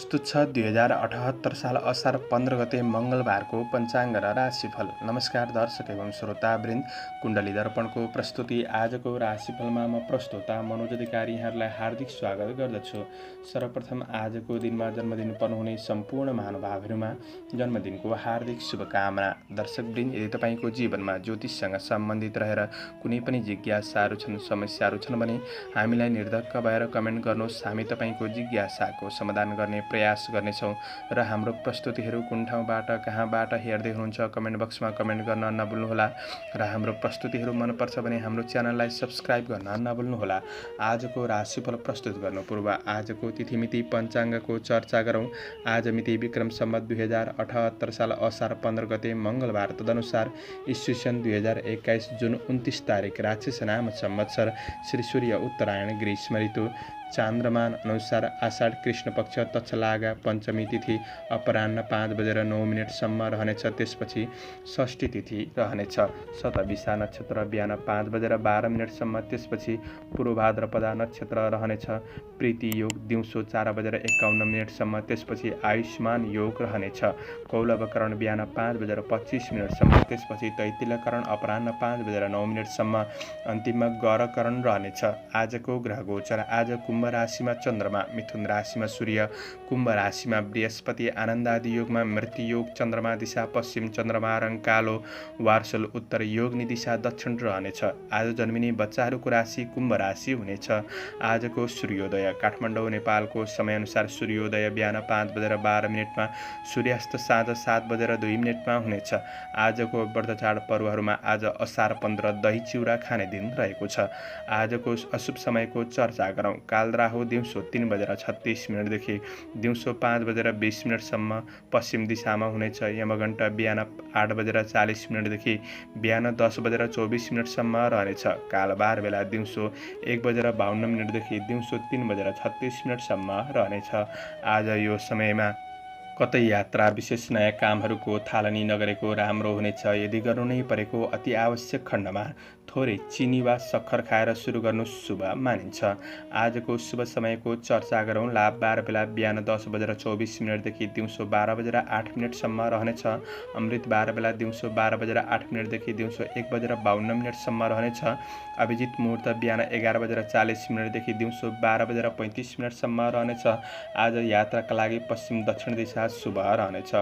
प्रस्तुत छ 2078 साल असार 15 गते मङ्गलबारको पञ्चाङ्ग र राशिफल। नमस्कार दर्शक एवं श्रोतावृन्द, कुण्डली दर्पणको प्रस्तुति आजको राशिफलमा म प्रस्तोता मनोज अधिकारी यहाँहरूलाई हार्दिक स्वागत गर्दछु। सर्वप्रथम आजको दिनमा जन्मदिन पर्नुहुने सम्पूर्ण महानुभावहरूमा जन्मदिनको हार्दिक शुभकामना। दर्शकवृन्द, यदि तपाईँको जीवनमा ज्योतिषसँग सम्बन्धित रहेर कुनै पनि जिज्ञासाहरू छन्, समस्याहरू छन् भने हामीलाई निर्धक्क भएर कमेन्ट गर्नुहोस्। हामी तपाईँको जिज्ञासाको समाधान गर्ने प्रयास गर्नेछौँ र हाम्रो प्रस्तुतिहरू कुन ठाउँबाट कहाँबाट हेर्दै हुनुहुन्छ कमेन्ट बक्समा कमेन्ट गर्न नभुल्नुहोला र हाम्रो प्रस्तुतिहरू मनपर्छ भने हाम्रो च्यानललाई सब्स्क्राइब गर्न नभुल्नुहोला। आजको राशिफल प्रस्तुत गर्नु पूर्व आजको तिथिमिति पञ्चाङ्गको चर्चा गरौँ। आज मिति विक्रम सम्वत 2078 साल असार 15 गते मङ्गलबार, तदनुसार ईस्वीसन् 2021 जुन 29 तारिक, राक्षस नाम संवत्सर, श्री सूर्य उत्तरायण, ग्रीष्म ऋतु, चान्द्रमान अनुसार आषाढ कृष्ण पक्ष तच्छलागा पञ्चमी तिथि अपराह्न 5:09 सम्म रहनेछ। त्यसपछि षष्ठी तिथि रहनेछ। शतभिषा नक्षत्र बिहान 5:12 सम्म, त्यसपछि पूर्वभाद्रपदा नक्षत्र रहनेछ। प्रीति योग दिउँसो 4:51 सम्म, त्यसपछि आयुष्मान योग रहनेछ। कौलवकरण बिहान 5:25 सम्म, त्यसपछि तैतिलकरण अपराह्न 5:09 सम्म, अन्तिममा गौरकरण रहनेछ। आजको ग्रह गोचर। आज कुम्भ राशिमा चन्द्रमा, मिथुन राशिमा सूर्य, कुम्भ राशिमा बृहस्पति, आनन्दादि योगमा मृत्यु योग, चन्द्रमा दिशा पश्चिम, चन्द्रमा रङ कालो, वार्सल उत्तर, योगनी दिशा दक्षिण रहनेछ। आज जन्मिने बच्चाहरूको राशि कुम्भ राशि हुनेछ। आजको सूर्योदय। काठमाडौँ नेपालको समयअनुसार सूर्योदय बिहान 5:12 सूर्यास्त साँझ 7:02 हुनेछ। आजको व्रतचाड पर्वहरूमा आज असार 15 दही चिउरा खाने दिन रहेको छ। आजको अशुभ समयको चर्चा गरौँ। कालराहु दिउँसो 3:36 देखि दिउँसो 5:20 सम्म पश्चिम दिशामा हुनेछ। यमघण्ट बिहान 8:40 देखि बिहान 10:24 सम्म रहनेछ। कालबार बेला दिउँसो 1:52 देखि दिउँसो 3:36 सम्म रहनेछ। आज यो समयमा कतै यात्रा, विशेष नयाँ कामहरूको थालनी नगरेको राम्रो हुनेछ। यदि गर्नु नै परेको अति आवश्यक खण्डमा थोरै चिनी वा सक्खर खाएर सुरु गर्नु शुभ मानिन्छ। आजको शुभ समयको चर्चा गरौँ। लाभबार बेला बिहान 10:24 देखि दिउँसो 12:08 सम्म रहनेछ। अमृतबार बेला दिउँसो 12:08 देखि दिउँसो 1:52 सम्म रहनेछ। अभिजित मुहुर्त बिहान 11:40 देखि दिउँसो 12:35 सम्म रहनेछ। आज यात्राका लागि पश्चिम दक्षिण दिशा शुभ रहनेछ।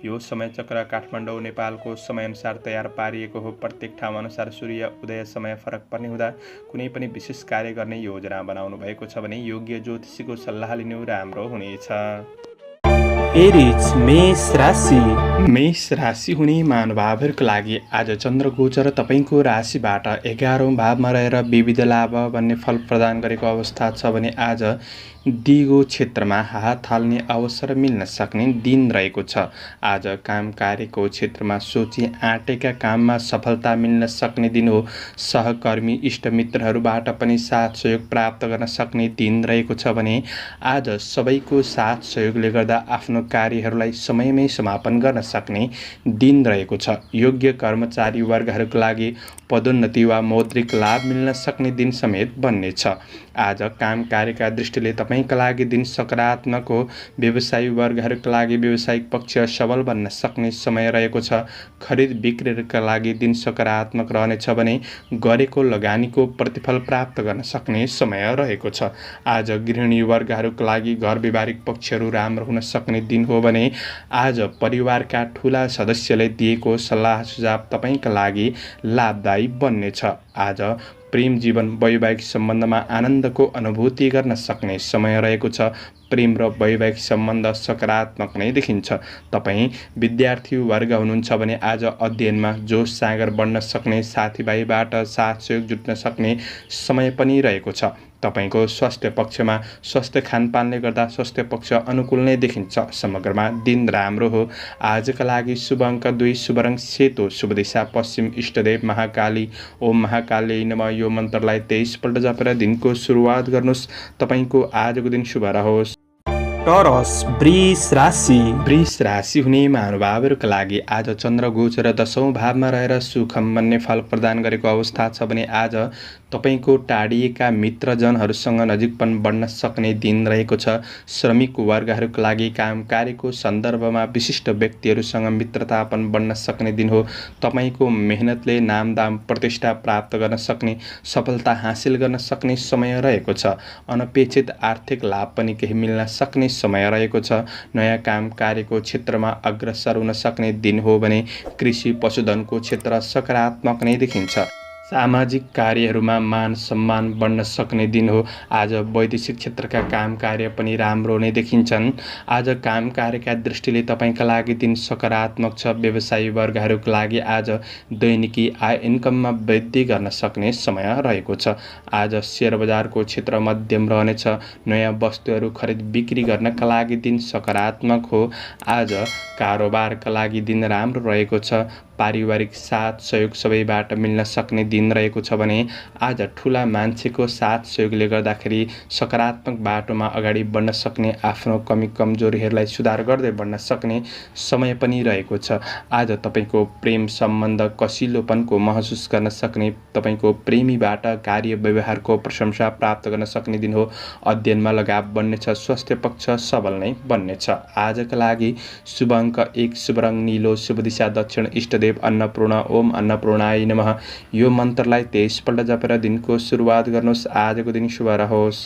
यो समय चक्र काठमाडौँ नेपालको समयअनुसार तयार पारिएको हो। प्रत्येक ठाउँ अनुसार सूर्य उदय समय फरक पर्ने हुँदा कुनै पनि विशेष कार्य गर्ने योजना बनाउनु भएको छ भने योग्य ज्योतिषीको सल्लाह लिनु राम्रो हुनेछ। एरिज मेष राशि। मेष राशि हुने महानुभावहरूको लागि आज चन्द्र गोचर तपाईँको राशिबाट 11औं भावमा रहेर विविध लाभ भन्ने फल प्रदान गरेको अवस्था छ भने आज दिगो क्षेत्रमा हात हाल्ने अवसर मिल्न सक्ने दिन रहेको छ। आज काम कार्यको क्षेत्रमा सोची आँटेका काममा सफलता मिल्न सक्ने दिन हो। सहकर्मी इष्टमित्रहरूबाट पनि साथ सहयोग प्राप्त गर्न सक्ने दिन रहेको छ भने आज सबैको साथ सहयोगले गर्दा आफ्नो कार्यहरूलाई समयमै समापन गर्न सक्ने दिन रहेको छ। योग्य कर्मचारी वर्गहरूको लागि पदोन्नति वा मौद्रिक लाभ मिल्न सक्ने दिन समेत बन्नेछ। आज काम कार्यका दृष्टिले तपाईँका लागि दिन सकारात्मक हो। व्यवसायी वर्गहरूका लागि व्यावसायिक पक्ष सबल बन्न सक्ने समय रहेको छ। खरिद बिक्रीका लागि दिन सकारात्मक रहनेछ भने गरेको लगानीको प्रतिफल प्राप्त गर्न सक्ने समय रहेको छ। आज गृहिणी वर्गहरूका लागि घर व्यवहारिक पक्षहरू राम्रो हुन सक्ने दिन हो भने आज परिवारका ठुला सदस्यले दिएको सल्लाह सुझाव तपाईँका लागि लाभदायी बन्नेछ। आज प्रेम जीवन, वैवाहिक सम्बन्धमा आनन्दको अनुभूति गर्न सक्ने समय रहेको छ। प्रेम र वैवाहिक सम्बन्ध सकारात्मक नै देखिन्छ। तपाईँ विद्यार्थी वर्ग हुनुहुन्छ भने आज अध्ययनमा जोस जाँगर बढ्न सक्ने, साथीभाइबाट साथ सहयोग जुट्न सक्ने समय पनि रहेको छ। तपाईँको स्वास्थ्य पक्षमा स्वस्थ खानपानले गर्दा स्वास्थ्य पक्ष अनुकूल नै देखिन्छ। समग्रमा दिन राम्रो हो। आजका लागि शुभ अङ्क 2, शुभ रङ सेतो, शुभ दिशा पश्चिम, इष्टदेव महाकाली। ओम महाकाली नमः यो मन्त्रलाई 23 पल्ट जपेर दिनको सुरुवात गर्नुहोस्। तपाईँको आजको दिन शुभ रहोस्। टरस वृष राशि। वृष राशि हुने महानुभावहरूका लागि आज चन्द्र गोचर 10औं भावमा रहेर सुखम भन्ने फल प्रदान गरेको अवस्था छ भने आज तपाईको टाढिएका मित्रजनहरूसँग नजिकपन बढ्न सक्ने दिन रहेको छ। श्रमिक वर्गहरूका लागि काम कार्यको सन्दर्भमा विशिष्ट व्यक्तिहरूसँग मित्रतापन बढ्न सक्ने दिन हो। तपाईको मेहनतले नामदाम प्रतिष्ठा प्राप्त गर्न सक्ने, सफलता हासिल गर्न सक्ने समय रहेको छ। अनपेक्षित आर्थिक लाभ पनि केही मिल्न सक्ने समय रहेको छ। नयाँ काम कार्यको क्षेत्रमा अग्रसर हुन सक्ने दिन हो भने कृषि पशुधनको क्षेत्र सकारात्मक नै देखिन्छ। सामाजिक कार्यहरूमा मान सम्मान बढ्न सक्ने दिन हो। आज वैदेशिक क्षेत्रका काम कार्य पनि राम्रो नै देखिन्छन्। आज काम कार्यका दृष्टिले तपाईँका लागि दिन सकारात्मक छ। व्यवसायी वर्गहरूका लागि आज दैनिकी आय इन्कममा वृद्धि गर्न सक्ने समय रहेको छ। आज शेयर बजारको क्षेत्र मध्यम रहनेछ। नयाँ वस्तुहरू खरिद बिक्री गर्नका लागि दिन सकारात्मक हो। आज कारोबारका लागि दिन राम्रो रहेको छ। पारिवारिक साथ सहयोग सबैबाट मिल्न सक्ने दिन रहेको छ भने आज ठुला मान्छेको साथ सहयोगले गर्दाखेरि सकारात्मक बाटोमा अगाडि बढ्न सक्ने, आफ्नो कमी कमजोरीहरूलाई सुधार गर्दै बढ्न सक्ने समय पनि रहेको छ। आज तपाईँको प्रेम सम्बन्ध कसिलोपनको महसुस गर्न सक्ने, तपाईँको प्रेमीबाट कार्य व्यवहारको प्रशंसा प्राप्त गर्न सक्ने दिन हो। अध्ययनमा लगाव बढ्नेछ। स्वास्थ्य पक्ष सबल नै बन्नेछ। आजका लागि शुभ अङ्क 1, शुभ रङ नीलो, शुभ दिशा दक्षिण, इष्टदेव अन्नपूर्ण। ओम अन्नपूर्णाय नमः। यो मन्त्रलाई 23 पल्ट जपेर दिनको सुरुवात गर्नुहोस्। आजको दिन शुभ रहोस्।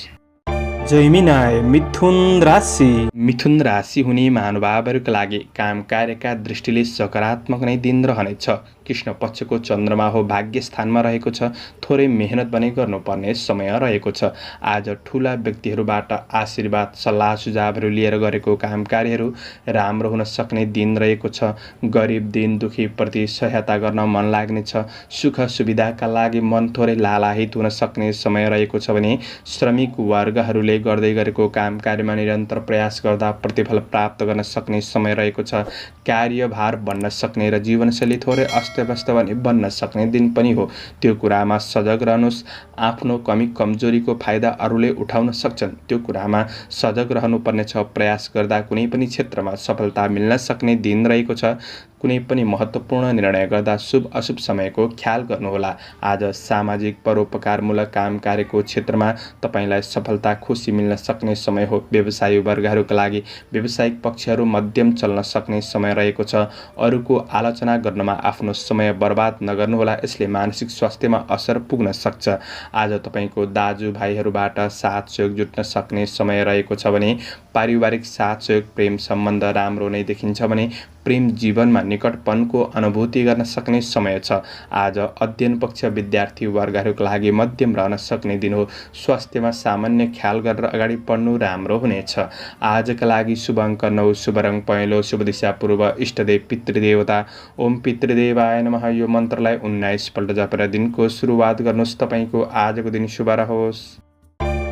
जैमिनाय मिथुन राशि। मिथुन राशि हुने महानुभावहरूका लागि काम कार्यका दृष्टिले सकारात्मक नै दिन रहनेछ। कृष्ण पक्षको चन्द्रमा हो, भाग्य स्थानमा रहेको छ। थोरै मेहनत भने गर्नुपर्ने समय रहेको छ। आज ठुला व्यक्तिहरूबाट आशीर्वाद, सल्लाह सुझावहरू लिएर गरेको काम कार्यहरू राम्रो हुन सक्ने दिन रहेको छ। गरिब दिन दुखीप्रति सहायता गर्न मन लाग्नेछ। सुख सुविधाका लागि मन थोरै लालायित हुन सक्ने समय रहेको छ भने श्रमिक वर्गहरूले गर्दै गरेको काम कार्यमा निरन्तर प्रयास गर्दा प्रतिफल प्राप्त गर्न सक्ने समय रहेको छ। कार्यभार बढ्न सक्ने र जीवनशैली थोरै अस्तव्यस्त भने बन्न सक्ने दिन पनि हो। त्यो कुरामा सजग रहनुहोस्। आफ्नो कमी कमजोरीको फाइदा अरूले उठाउन सक्छन्, त्यो कुरामा सजग रहनुपर्नेछ। प्रयास गर्दा कुनै पनि क्षेत्रमा सफलता मिल्न सक्ने दिन रहेको छ। कुनै पनि महत्त्वपूर्ण निर्णय गर्दा शुभ अशुभ समयको ख्याल गर्नुहोला। आज सामाजिक परोपकारमूलक काम कार्यको क्षेत्रमा तपाईँलाई सफलता खुसी मिल्न सक्ने समय हो। व्यवसायी वर्गहरूका लागि व्यावसायिक पक्षहरू मध्यम चल्न सक्ने समय रहेको छ। अरूको आलोचना गर्नमा आफ्नो समय बर्बाद नगर्नुहोला, यसले मानसिक स्वास्थ्यमा असर पुग्न सक्छ। आज तपाईँको दाजुभाइहरूबाट साथ सहयोग जुट्न सक्ने समय रहेको छ भने पारिवारिक साथ सहयोग, प्रेम सम्बन्ध राम्रो नै देखिन्छ भने प्रेम जीवनमा निकटपनको अनुभूति गर्न सक्ने समय छ। आज अध्ययन पक्ष विद्यार्थी वर्गहरूका लागि मध्यम रहन सक्ने दिन हो। स्वास्थ्यमा सामान्य ख्याल गरेर अगाडि बढ्नु राम्रो हुनेछ। आजका लागि शुभ अङ्क 9, शुभ रङ पहेँलो, शुभ दिशा पूर्व, इष्टदेव पितृदेवता। ओम पितृदेवाय नमः। यो मन्त्रलाई 19 पल्ट जपेर दिनको सुरुवात गर्नुहोस्। तपाईँको आजको दिन शुभ रहोस्।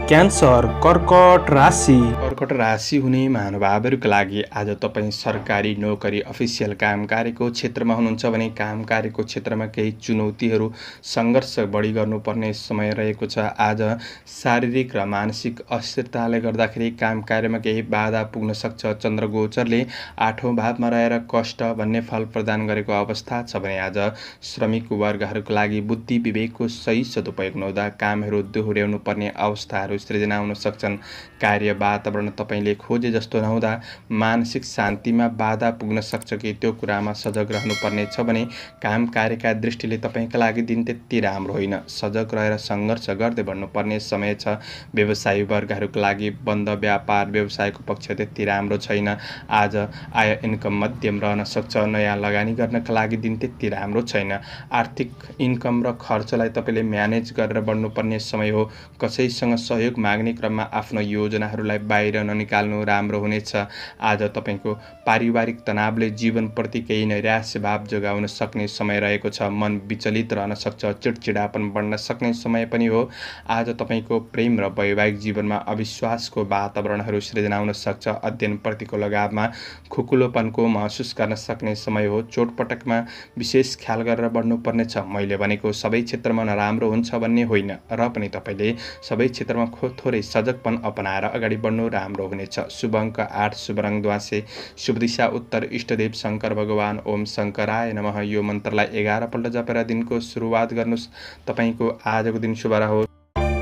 क्यान्सर कर्कट राशि। कर्कट राशि हुने महानुभावहरूका लागि आज तपाईँ सरकारी नोकरी, अफिसियल काम कार्यको क्षेत्रमा हुनुहुन्छ भने काम कार्यको क्षेत्रमा केही चुनौतीहरू, सङ्घर्ष बढी गर्नुपर्ने समय रहेको छ। आज शारीरिक र मानसिक अस्थिरताले गर्दाखेरि काम कार्यमा केही बाधा पुग्न सक्छ। चन्द्र गोचरले 8औं भावमा रहेर कष्ट भन्ने फल प्रदान गरेको अवस्था छ भने आज श्रमिक वर्गहरूका लागि बुद्धि विवेकको सही सदुपयोग नहुँदा कामहरू दोहोर्याउनु पर्ने अवस्थाहरू सृजना हुन सक्छन्। कार्य वातावरण तपाईँले खोजे जस्तो नहुँदा मानसिक शान्तिमा बाधा पुग्न सक्छ कि त्यो कुरामा सजग रहनुपर्ने छ भने काम कार्यका दृष्टिले तपाईँका लागि दिन त्यति राम्रो होइन। सजग रहेर सङ्घर्ष गर्दै बढ्नुपर्ने समय छ। व्यवसायी वर्गहरूका लागि बन्द व्यापार व्यवसायको पक्ष त्यति राम्रो छैन। आज आय इन्कम मध्यम रहन सक्छ। नयाँ लगानी गर्नका लागि दिन त्यति राम्रो छैन। आर्थिक इन्कम र खर्चलाई तपाईँले म्यानेज गरेर बढ्नुपर्ने समय हो। कसैसँग सहयोग माग्ने क्रममा आफ्नो योजनाहरूलाई बाहिर ननिकाल्नु राम्रो हुनेछ। आज तपाईँको पारिवारिक तनावले जीवनप्रति केही नैराश्य भाव जोगाउन सक्ने समय रहेको छ। मन विचलित रहन सक्छ। चिडचिडापन बढ्न सक्ने समय पनि हो। आज तपाईँको प्रेम र वैवाहिक जीवनमा अविश्वासको वातावरणहरू सृजना हुन सक्छ। अध्ययनप्रतिको लगावमा खुकुलोपनको महसुस गर्न सक्ने समय हो। चोटपटकमा विशेष ख्याल गरेर बढ्नुपर्नेछ। मैले भनेको सबै क्षेत्रमा नराम्रो हुन्छ भन्ने होइन र पनि तपाईँले सबै क्षेत्रमा थोरै सजगपन अपनाएर अगाडि बढ्नु राम्रो हुनेछ। शुभ अङ्क 8, शुभ रङ ध्वाँसे, शुभ दिशा उत्तर, इष्टदेव शङ्कर भगवान। ओम शङ्कराय नमः यो मन्त्रलाई 11 पल्ट जपेर दिनको सुरुवात गर्नुहोस्। तपाईँको आजको दिन शुभ रहोस्।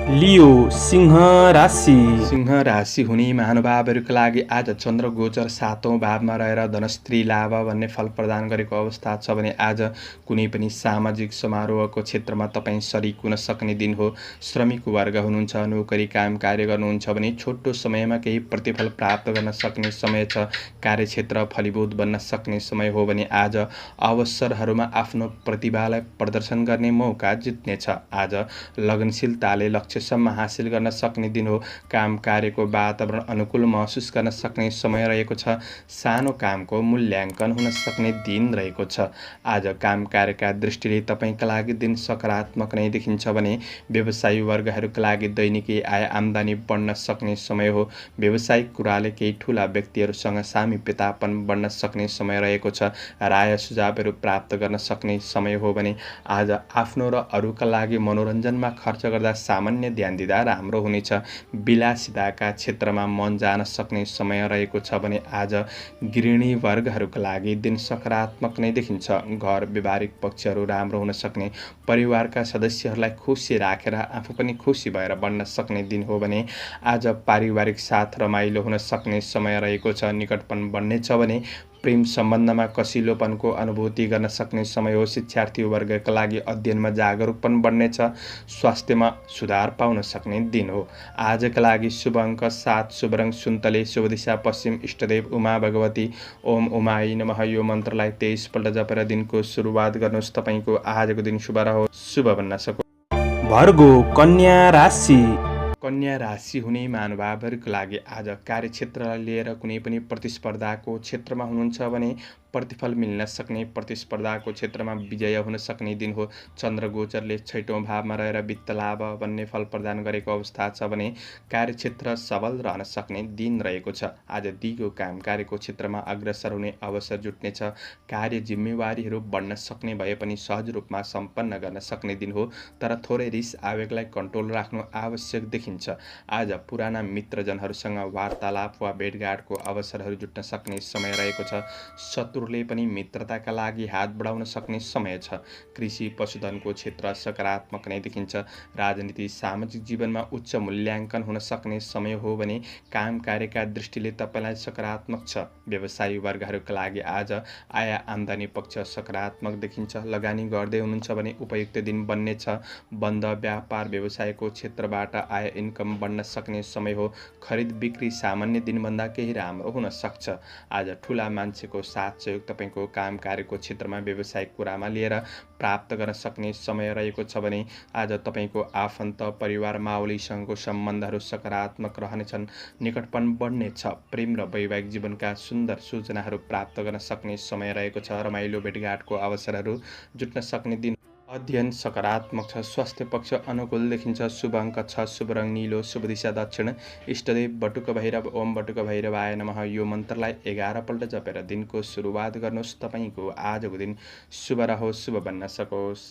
लियो सिंह राशि। सिंह राशि हुने महानुभावहरूका लागि आज चन्द्र गोचर 7औं भावमा रहेर धनस्त्री लाभ भन्ने फल प्रदान गरेको अवस्था छ भने आज कुनै पनि सामाजिक समारोहको क्षेत्रमा तपाईँ सरिक हुन सक्ने दिन हो। श्रमिक वर्ग हुनुहुन्छ, नोकरी काम कार्य गर्नुहुन्छ भने छोटो समयमा केही प्रतिफल प्राप्त गर्न सक्ने समय छ। कार्यक्षेत्र फलीभूत बन्न सक्ने समय हो भने आज अवसरहरूमा आफ्नो प्रतिभालाई प्रदर्शन गर्ने मौका जित्नेछ। आज लगनशीलताले लक्ष्यसम्म हासिल गर्न सक्ने दिन हो। काम कार्यको वातावरण अनुकूल महसुस गर्न सक्ने समय रहेको छ। सानो कामको मूल्याङ्कन हुन सक्ने दिन रहेको छ। आज काम कार्यका दृष्टिले तपाईँका लागि दिन सकारात्मक नै देखिन्छ भने व्यवसायी वर्गहरूका लागि दैनिकी आय आम्दानी बढ्न सक्ने समय हो। व्यावसायिक कुराले केही ठुला व्यक्तिहरूसँग सामिप्यतापन बढ्न सक्ने समय रहेको छ। राय सुझावहरू प्राप्त गर्न सक्ने समय हो भने आज आफ्नो र अरूका लागि मनोरञ्जनमा खर्च गर्दा सामान्य ध्यान दिँदा राम्रो हुनेछ। विलासिताका क्षेत्रमा मन जान सक्ने समय रहेको छ भने आज गृहिणी वर्गहरूका लागि दिन सकारात्मक नै देखिन्छ। घर व्यावहारिक पक्षहरू राम्रो हुन सक्ने, परिवारका सदस्यहरूलाई खुसी राखेर आफू पनि खुसी भएर बढ्न सक्ने दिन हो भने आज पारिवारिक साथ रमाइलो हुन सक्ने समय रहेको छ। निकटपन बढ्नेछ भने प्रेम सम्बन्धमा कसिलोपनको अनुभूति गर्न सक्ने समय हो। शिक्षार्थी वर्गका लागि अध्ययनमा जागरुकपन बढ्नेछ। स्वास्थ्यमा सुधार पाउन सक्ने दिन हो। आजका लागि शुभ अङ्क 7, शुभ रङ सुन्तले, शुभ दिशा पश्चिम, इष्टदेव उमा भगवती। ओम उमाई नमः यो मन्त्रलाई 23 पल्ट जपेर दिनको सुरुवात गर्नुहोस्। तपाईँको आजको दिन शुभ रहोस्, शुभ बन्न सकोस्। भर्गो कन्या राशि। कन्या राशि हुने महानुभावहरूका लागि आज कार्यक्षेत्रलाई लिएर कुनै पनि प्रतिस्पर्धाको क्षेत्रमा हुनुहुन्छ भने प्रतिफल मिल्न सक्ने, प्रतिस्पर्धाको क्षेत्रमा विजय हुन सक्ने दिन हो। चन्द्र गोचरले 6औं भावमा रहेर वित्त लाभ भन्ने फल प्रदान गरेको अवस्था छ भने कार्यक्षेत्र सबल रहन सक्ने दिन रहेको छ। आज दिगो काम कार्यको क्षेत्रमा अग्रसर हुने अवसर जुट्नेछ। कार्य जिम्मेवारीहरू बढ्न सक्ने भए पनि सहज रूपमा सम्पन्न गर्न सक्ने दिन हो। तर थोरै रिस आवेगलाई कन्ट्रोल राख्नु आवश्यक देखिन्छ। आज पुराना मित्रजनहरूसँग वार्तालाप वा भेटघाटको अवसरहरू जुट्न सक्ने समय रहेको छ। शत्रुले पनि मित्रताका लागि हात बढाउन सक्ने समय छ। कृषि पशुधनको क्षेत्र सकारात्मक नै देखिन्छ। राजनीति सामाजिक जीवनमा उच्च मूल्याङ्कन हुन सक्ने समय हो भने काम कार्यका दृष्टिले तपाईँलाई सकारात्मक छ। व्यवसायी वर्गहरूका लागि आज आय आम्दानी पक्ष सकारात्मक देखिन्छ। लगानी गर्दै हुनुहुन्छ भने उपयुक्त दिन बन्नेछ। बन्द व्यापार व्यवसायको क्षेत्रबाट आय इन्कम बढ्न सक्ने समय हो। खरिद बिक्री सामान्य दिनभन्दा केही राम्रो हुन सक्छ। आज ठुला मान्छेको साथ सहयोग तपाईँको काम कार्यको क्षेत्रमा व्यवसायिक कुरामा लिएर प्राप्त गर्न सक्ने समय रहेको छ भने आज तपाईँको आफन्त परिवार मावलीसँगको सम्बन्धहरू सकारात्मक रहनेछन्। निकटपन बढ्नेछ। प्रेम र वैवाहिक जीवनका सुन्दर सूचनाहरू प्राप्त गर्न सक्ने समय रहेको छ। रमाइलो भेटघाटको अवसरहरू जुट्न सक्ने दिन। अध्ययन सकारात्मक छ। स्वास्थ्य पक्ष अनुकूल देखिन्छ। शुभ अङ्क 6, शुभ रङ नीलो, शुभ दिशा दक्षिण, इष्टदेव बटुक भैरव। ओम बटुक भैरवाय नमः यो मन्त्रलाई 11 पल्ट जपेर दिनको सुरुवात गर्नुहोस्। तपाईँको आजको दिन शुभ रहोस्, शुभ बन्न सकोस्।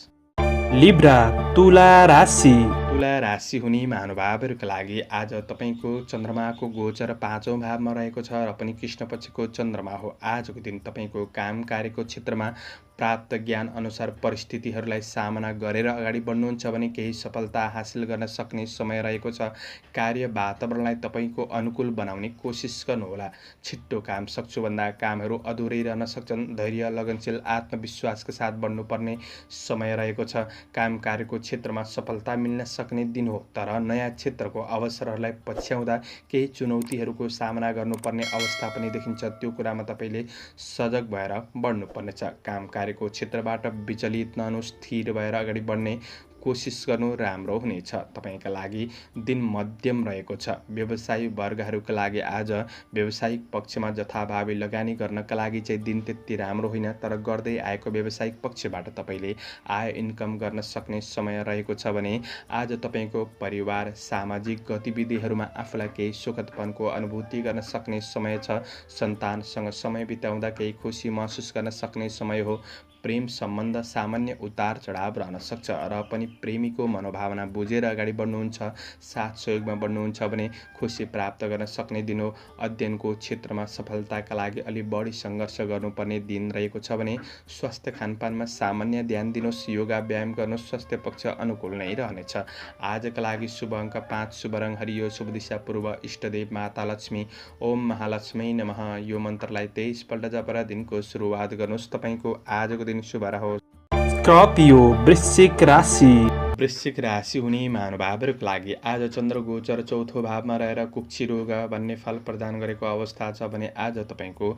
लिब्रा तुला राशि। तुला राशि हुने महानुभावहरूका लागि आज तपाईँको चन्द्रमाको गोचर 5औं भावमा रहेको छ र पनि कृष्ण पक्षको चन्द्रमा हो। आजको दिन तपाईँको काम कार्यको क्षेत्रमा प्राप्त ज्ञान अनुसार परिस्थितिहरूलाई सामना गरेर अगाडि बढ्नुहुन्छ भने केही सफलता हासिल गर्न सक्ने समय रहेको छ। कार्य वातावरणलाई तपाईँको अनुकूल बनाउने कोसिस गर्नुहोला। छिट्टो काम सक्छु भन्दा कामहरू अधुरै रहन सक्छन्। धैर्य, लगनशील, आत्मविश्वासका साथ बढ्नुपर्ने समय रहेको छ। काम कार्यको क्षेत्रमा सफलता मिल्न सक्ने दिन हो। तर नयाँ क्षेत्रको अवसरहरूलाई पछ्याउँदा केही चुनौतीहरूको सामना गर्नुपर्ने अवस्था पनि देखिन्छ। त्यो कुरामा तपाईँले सजग भएर बढ्नुपर्नेछ। काम कार्यको क्षेत्रबाट विचलित नहुनु, स्थिर भएर अगाडि बढ्ने कोसिस गर्नु राम्रो हुनेछ। तपाईँका लागि दिन मध्यम रहेको छ। व्यवसायी वर्गहरूका लागि आज व्यावसायिक पक्षमा जथाभावी लगानी गर्नका लागि चाहिँ दिन त्यति राम्रो होइन। तर गर्दै आएको व्यावसायिक पक्षबाट तपाईँले आय इन्कम गर्न सक्ने समय रहेको छ भने आज तपाईँको परिवार सामाजिक गतिविधिहरूमा आफूलाई केही सुखदपनको अनुभूति गर्न सक्ने समय छ। सन्तानसँग समय बिताउँदा केही खुसी महसुस गर्न सक्ने समय हो। प्रेम सम्बन्ध सामान्य उतार चढाव रहन सक्छ र पनि प्रेमीको मनोभावना बुझेर अगाडि बढ्नुहुन्छ, साथ सहयोगमा बढ्नुहुन्छ भने खुसी प्राप्त गर्न सक्ने दिन हो। अध्ययनको क्षेत्रमा सफलताका लागि अलि बढी सङ्घर्ष गर्नुपर्ने दिन रहेको छ भने स्वास्थ्य खानपानमा सामान्य ध्यान दिनुहोस्, योगा व्यायाम गर्नुहोस्, स्वास्थ्य पक्ष अनुकूल नै रहनेछ। आजका लागि शुभ अङ्क 5, शुभ रङ हरियो, शुभ दिशा पूर्व, इष्टदेव माता लक्ष्मी, ओम महालक्ष्मी नमः यो मन्त्रलाई 23 पल्ट जपेर दिनको सुरुवात गर्नुहोस्। तपाईँको आजको दिन शुभ रहोस्। स्कर्पियो वृश्चिक राशि वृश्चिक राशि हुने महानुभावहरूको लागि आज चन्द्र गोचर चौथो भावमा रहेर कुक्षी रोग भन्ने फल प्रदान गरेको अवस्था छ भने आज तपाईँको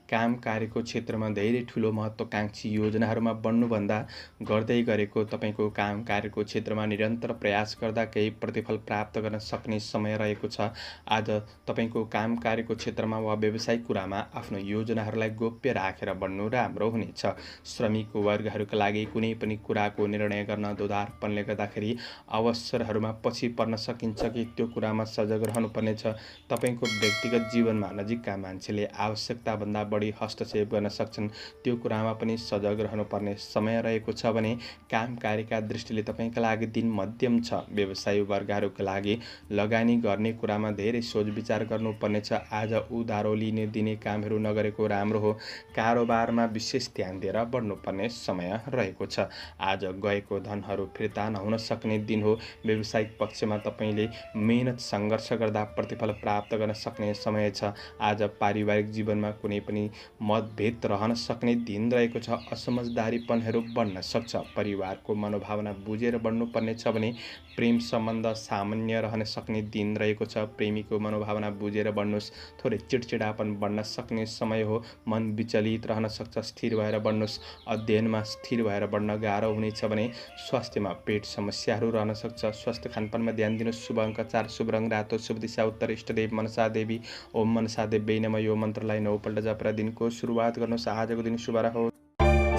काम कार्यको क्षेत्रमा धेरै ठुलो महत्त्वकाङ्क्षी योजनाहरूमा बढ्नुभन्दा गर्दै गरेको तपाईँको काम कार्यको क्षेत्रमा निरन्तर प्रयास गर्दा केही प्रतिफल प्राप्त गर्न सक्ने समय रहेको छ। आज तपाईँको काम कार्यको क्षेत्रमा वा व्यावसायिक कुरामा आफ्नो योजनाहरूलाई गोप्य राखेर बढ्नु राम्रो हुनेछ। श्रमिक वर्गहरूका लागि कुनै पनि कुराको निर्णय गर्न दोधारपनले गर्दाखेरि अवसरहरूमा पछि पर्न सकिन्छ कि त्यो कुरामा सजग रहनुपर्नेछ। तपाईँको व्यक्तिगत जीवनमा नजिकका मान्छेले आवश्यकताभन्दा बढी हस्तक्षेप गर्न सक्छन्, त्यो कुरामा पनि सजग रहनुपर्ने समय रहेको छ भने काम कार्यका दृष्टिले तपाईँका लागि दिन मध्यम छ। व्यवसायी वर्गहरूका लागि लगानी गर्ने कुरामा धेरै सोच विचार गर्नुपर्नेछ। आज उधारो लिने दिने कामहरू नगरेको राम्रो हो। कारोबारमा विशेष ध्यान दिएर बढ्नुपर्ने समय रहेको छ। आज गएको धनहरू फिर्ता नहुन सक्ने दिन हो। व्यावसायिक पक्षमा तपाईँले मेहनत सङ्घर्ष गर्दा प्रतिफल प्राप्त गर्न सक्ने समय छ। आज पारिवारिक जीवनमा कुनै पनि मतभेद रहन सक्ने दिन रहेको छ। असमझदारीपनहरू बढ्न सक्छ। परिवारको मनोभावना बुझेर बढ्नुपर्ने छ भने प्रेम सम्बन्ध सामान्य रहन सक्ने दिन रहेको छ। प्रेमीको मनोभावना बुझेर बढ्नुहोस्। थोरै चिडचिडापन बढ्न सक्ने समय हो। मन विचलित रहन सक्छ, स्थिर भएर बढ्नुहोस्। अध्ययनमा स्थिर भएर बढ्न गाह्रो हुनेछ भने स्वास्थ्यमा पेट समस्याहरू रहन सक्छ। स्वास्थ्य खानपानमा ध्यान दिनुहोस्। शुभ अङ्क 4, शुभ रङ रातो, शुभ दिशा उत्तर, इष्टदेव मनसा देवी, ओम मनसा देवी नमः यो मन्त्रलाई 9 पल्ट जपेर दिनको सुरुवात गर्नुहोस्। आजको दिन शुभ रहोस्।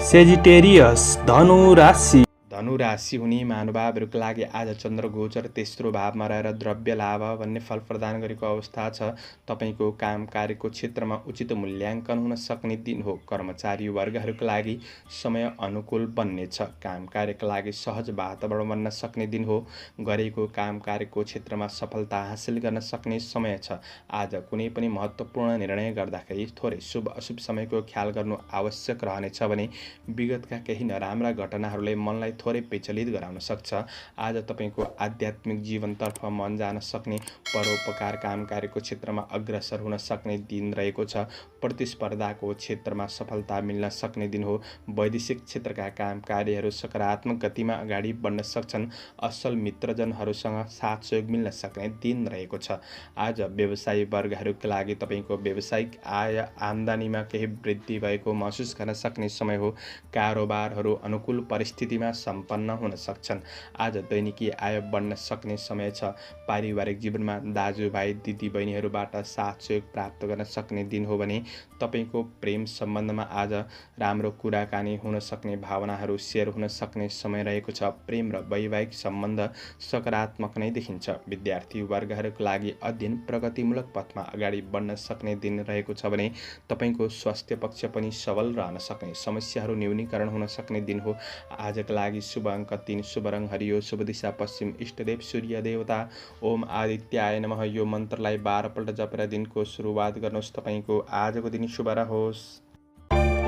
सेजिटेरियस धनु राशि धनु राशि हुने महानुभावहरूको लागि आज चन्द्र गोचर तेस्रो भावमा रहेर द्रव्य लाभ भन्ने फल प्रदान गरेको अवस्था छ। तपाईँको काम कार्यको क्षेत्रमा उचित मूल्याङ्कन हुन सक्ने दिन हो। कर्मचारी वर्गहरूका लागि समय अनुकूल बन्नेछ। काम कार्यका लागि सहज वातावरण बन्न सक्ने दिन हो। गरेको काम कार्यको क्षेत्रमा सफलता हासिल गर्न सक्ने समय छ। आज कुनै पनि महत्त्वपूर्ण निर्णय गर्दाखेरि थोरै शुभ अशुभ समयको ख्याल गर्नु आवश्यक रहनेछ भने विगतका केही नराम्रा घटनाहरूले मनलाई थोरै विचलित गराउन सक्छ। आज तपाईँको आध्यात्मिक जीवनतर्फ मन जान सक्ने, परोपकार काम कार्यको क्षेत्रमा अग्रसर हुन सक्ने दिन रहेको छ। प्रतिस्पर्धाको क्षेत्रमा सफलता मिल्न सक्ने दिन हो। वैदेशिक क्षेत्रका काम कार्यहरू सकारात्मक गतिमा अगाडि बढ्न सक्छन्। असल मित्रजनहरूसँग साथ सहयोग मिल्न सक्ने दिन रहेको छ। आज व्यवसायी वर्गहरूका लागि तपाईँको व्यावसायिक आय आम्दानीमा केही वृद्धि भएको महसुस गर्न सक्ने समय हो। कारोबारहरू अनुकूल परिस्थितिमा सम्पन्न हुन सक्छन्। आज दैनिकी आय बढ्न सक्ने समय छ। पारिवारिक जीवनमा दाजुभाइ दिदीबहिनीहरूबाट साथ सहयोग प्राप्त गर्न सक्ने दिन हो भने तपाईँको प्रेम सम्बन्धमा आज राम्रो कुराकानी हुन सक्ने, भावनाहरू सेयर हुन सक्ने समय रहेको छ। प्रेम र वैवाहिक सम्बन्ध सकारात्मक नै देखिन्छ। विद्यार्थी वर्गहरूका लागि अध्ययन प्रगतिमूलक पथमा अगाडि बढ्न सक्ने दिन रहेको छ भने तपाईँको स्वास्थ्य पक्ष पनि सबल रहन सक्ने, समस्याहरू न्यूनीकरण हुन सक्ने दिन हो। आजका लागि शुभ अङ्क 3, शुभ रङ हरियो, शुभ दिशा पश्चिम, इष्टदेव सूर्य देवता, ओम आदित्याय नमः यो मन्त्रलाई 12 पल्ट जपेर दिनको सुरुवात गर्नुहोस्। तपाईँको आजको दिन शुभ रहोस्।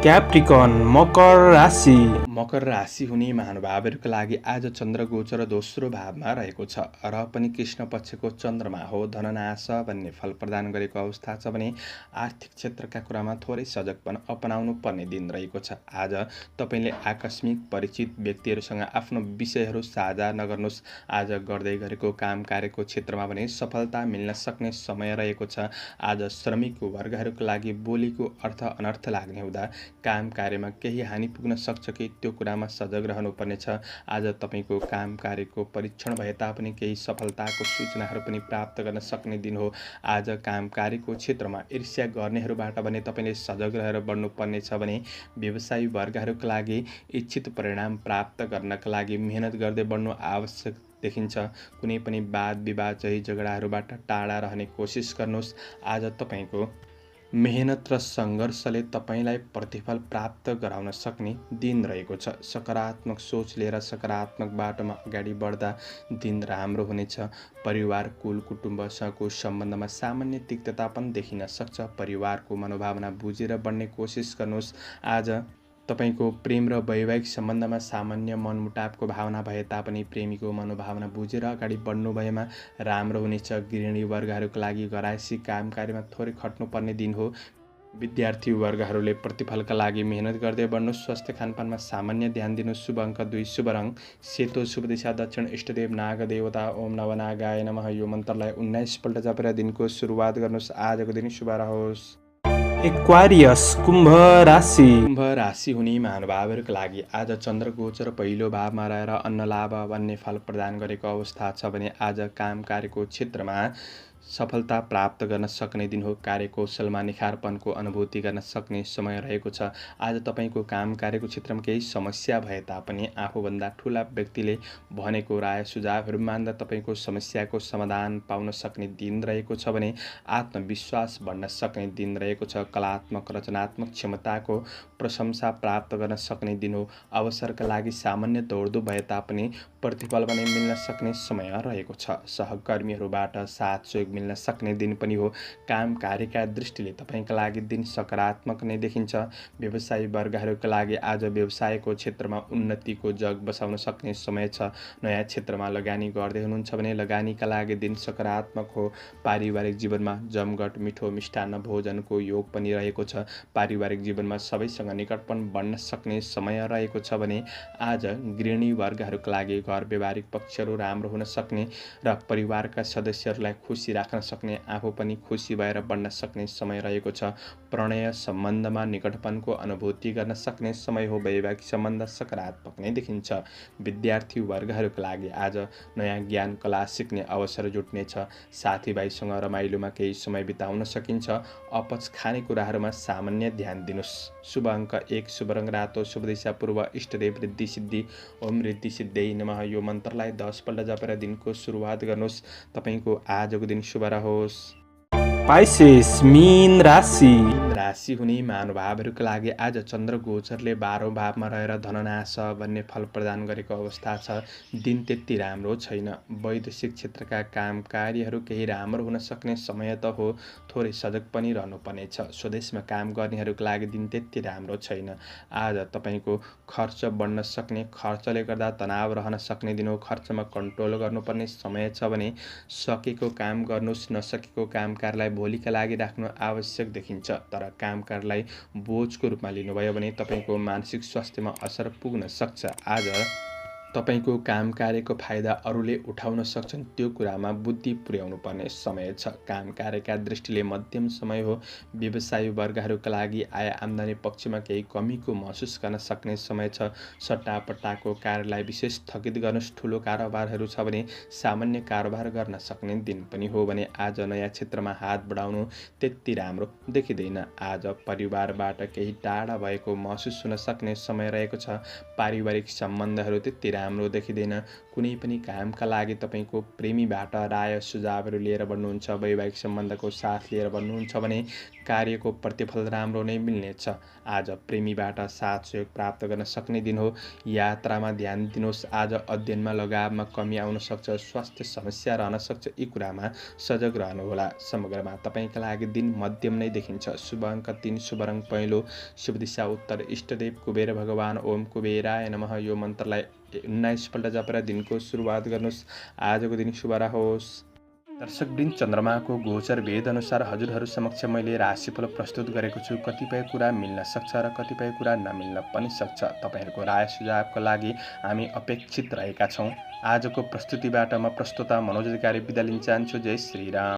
क्याप्रिकन मकर राशि मकर राशि हुने महानुभावहरूका लागि आज चन्द्र गोचर दोस्रो भावमा रहेको छ र पनि कृष्ण पक्षको चन्द्रमा हो। धननाश भन्ने फल प्रदान गरेको अवस्था छ भने आर्थिक क्षेत्रका कुरामा थोरै सजगपन अपनाउनु पर्ने दिन रहेको छ। आज तपाईँले आकस्मिक परिचित व्यक्तिहरूसँग आफ्नो विषयहरू साझा नगर्नुहोस्। आज गर्दै गरेको काम कार्यको क्षेत्रमा भने सफलता मिल्न सक्ने समय रहेको छ। आज श्रमिक वर्गहरूका लागि बोलीको अर्थ अनर्थ लाग्ने हुँदा काम कार्यमा केही हानि पुग्न सक्छ कि त्यो कुरामा सजग रहनुपर्नेछ। आज तपाईँको काम कार्यको परीक्षण भए तापनि केही सफलताको सूचनाहरू पनि प्राप्त गर्न सक्ने दिन हो। आज काम कार्यको क्षेत्रमा ईर्ष्या गर्नेहरूबाट भने तपाईँले सजग रहेर बढ्नुपर्नेछ भने व्यवसायी वर्गहरूका लागि इच्छित परिणाम प्राप्त गर्नका लागि मेहनत गर्दै बढ्नु आवश्यक देखिन्छ। कुनै पनि वाद विवाद झैँ झगडाहरूबाट टाढा रहने कोसिस गर्नुहोस्। आज तपाईँको मेहनत र सङ्घर्षले तपाईँलाई प्रतिफल प्राप्त गराउन सक्ने दिन रहेको छ। सकारात्मक सोच लिएर सकारात्मक बाटोमा अगाडि बढ्दा दिन राम्रो हुनेछ। परिवार, कुल, कुटुम्बसँगको सम्बन्धमा सामान्य तिक्तता पनि देखिन सक्छ। परिवारको मनोभावना बुझेर बढ्ने कोसिस गर्नुहोस्। आज तपाईँको प्रेम र वैवाहिक सम्बन्धमा सामान्य मनमुटावको भावना भए तापनि प्रेमीको मनोभावना बुझेर अगाडि बढ्नु भएमा राम्रो हुनेछ। गृहिणी वर्गहरूका लागि घरायसी काम कार्यमा थोरै खट्नुपर्ने दिन हो। विद्यार्थी वर्गहरूले प्रतिफलका लागि मेहनत गर्दै बढ्नुहोस्। स्वास्थ्य खानपानमा सामान्य ध्यान दिनुहोस्। शुभ अङ्क 2, शुभ रङ सेतो, शुभ दिशा दक्षिण, इष्टदेव नागदेवता ओम नवनागाय नमः यो मन्त्रलाई 19 पल्ट जपेर दिनको सुरुवात गर्नुहोस्। आजको दिन शुभ रहोस्। एक्वारियस कुम्भ राशि। कुम्भ राशि हुने महानुभावहरूका लागि आज चन्द्र गोचर पहिलो भावमा रहेर अन्न लाभ भन्ने फल प्रदान गरेको अवस्था छ भने आज काम कार्यको क्षेत्रमा सफलता प्राप्त गर्न सक्ने दिन हो। कार्यकौशलमा निखारपनको अनुभूति गर्न सक्ने समय रहेको छ। आज तपाईँको काम कार्यको क्षेत्रमा केही समस्या भए तापनि आफूभन्दा ठुला व्यक्तिले भनेको राय सुझावहरू मान्दा तपाईँको समस्याको समाधान पाउन सक्ने दिन रहेको छ भने आत्मविश्वास बढ्न सक्ने दिन रहेको छ। कलात्मक रचनात्मक क्षमताको प्रशंसा प्राप्त गर्न सक्ने दिन हो। अवसरका लागि सामान्य दौडधुप भए तापनि प्रतिफल पनि मिल्न सक्ने समय रहेको छ। सहकर्मीहरूबाट साथ सहयोग मिल्न सक्ने दिन पनि हो। काम कार्यका दृष्टिले तपाईँका लागि दिन सकारात्मक नै देखिन्छ। व्यवसायी वर्गहरूका लागि आज व्यवसायको क्षेत्रमा उन्नतिको जग बसाउन सक्ने समय छ। नयाँ क्षेत्रमा लगानी गर्दै हुनुहुन्छ भने लगानीका लागि दिन सकारात्मक हो। पारिवारिक जीवनमा जमघट मिठो मिष्टान्न भोजनको योग पनि रहेको छ। पारिवारिक जीवनमा सबैसँग निकटपन बढ्न सक्ने समय रहेको छ भने आज गृहिणी वर्गहरूका लागि घर व्यवहारिक पक्षहरू राम्रो हुन सक्ने र परिवारका सदस्यहरूलाई खुसी राख्न सक्ने, आफू पनि खुसी भएर बढ्न सक्ने समय रहेको छ। प्रणय सम्बन्धमा निकटपनको अनुभूति गर्न सक्ने समय हो। वैवाहिक सम्बन्ध सकारात्मक नै देखिन्छ। विद्यार्थी वर्गहरूका लागि आज नयाँ ज्ञान कला सिक्ने अवसर जुट्नेछ। साथीभाइसँग रमाइलोमा केही समय बिताउन सकिन्छ। अपच खानेकुराहरूमा सामान्य ध्यान दिनुहोस्। शुभ अङ्क 1, शुभ रङ रातो, शुभ दिशा पूर्व, इष्टदेव रिद्धि सिद्धि ओम रिद्धि सिद्धि नमः यो मन्त्रलाई 10 पल्ट जपेर दिनको सुरुवात गर्नुहोस्। तपाईँको आजको दिन शुभ रहोस्। पाइसेस मीन राशि। राशि हुने महानुभावहरूका लागि आज चन्द्र गोचरले 12औं भावमा रहेर धननाश भन्ने फल प्रदान गरेको अवस्था छ। दिन त्यति राम्रो छैन। वैदेशिक क्षेत्रका काम कार्यहरू केही राम्रो हुन सक्ने समय त हो, थोरै सजग पनि रहनुपर्नेछ। स्वदेशमा काम गर्नेहरूका लागि दिन त्यति राम्रो छैन। आज तपाईँको खर्च बढ्न सक्ने, खर्चले गर्दा तनाव रहन सक्ने दिन हो। खर्चमा कन्ट्रोल गर्नुपर्ने समय छ भने सकेको काम गर्नुहोस्। नसकेको काम कार्यलाई भोलिका लागि राख्नु आवश्यक देखिन्छ। तर काम कार्यलाई बोझको रूपमा लिनुभयो भने तपाईँको मानसिक स्वास्थ्यमा असर पुग्न सक्छ। आज तपाईँको काम कार्यको फाइदा अरूले उठाउन सक्छन्, त्यो कुरामा बुद्धि पुर्याउनु पर्ने समय छ। काम कार्यका दृष्टिले मध्यम समय हो। व्यवसायी वर्गहरूका लागि आय आम्दानी पक्षमा केही कमीको महसुस गर्न सक्ने समय छ। सट्टापट्टाको कार्यलाई विशेष स्थगित गर्नुहोस्। ठुलो कारोबारहरू छ भने सामान्य कारोबार गर्न सक्ने दिन पनि हो भने आज नयाँ क्षेत्रमा हात बढाउनु त्यति राम्रो देखिँदैन। आज परिवारबाट केही टाढा भएको महसुस हुन सक्ने समय रहेको छ। पारिवारिक सम्बन्धहरू त्यति राम्रो देखिँदैन। कुनै पनि कामका लागि तपाईँको प्रेमीबाट राय सुझावहरू लिएर बढ्नुहुन्छ। वैवाहिक सम्बन्धको साथ लिएर बढ्नुहुन्छ भने कार्यको प्रतिफल राम्रो नै मिल्नेछ। आज प्रेमीबाट साथ सहयोग प्राप्त गर्न सक्ने दिन हो। यात्रामा ध्यान दिनुहोस्। आज अध्ययनमा लगावमा कमी आउन सक्छ। स्वास्थ्य समस्या रहन सक्छ। यी कुरामा सजग रहनुहोला। समग्रमा तपाईँका लागि दिन मध्यम नै देखिन्छ। शुभ अङ्क 3, शुभ रङ पहेँलो, शुभ दिशा उत्तर, इष्टदेव कुबेर भगवान ओम कुबेराय नमः यो मन्त्रलाई 19 पल्ट जपेर दिनको सुरुवात गर्नुहोस्। आजको दिन शुभ रहोस्। दर्शकवृन्द, चन्द्रमाको गोचर भेद अनुसार हजुरहरू समक्ष मैले राशिफल प्रस्तुत गरेको छु। कतिपय कुरा मिल्न सक्छ र कतिपय कुरा नमिल्न पनि सक्छ। तपाईँहरूको राय सुझावको लागि हामी अपेक्षित रहेका छौँ। आजको प्रस्तुतिबाट म प्रस्तोता मनोज अधिकारी बिदा लिन चाहन्छु। जय श्रीराम।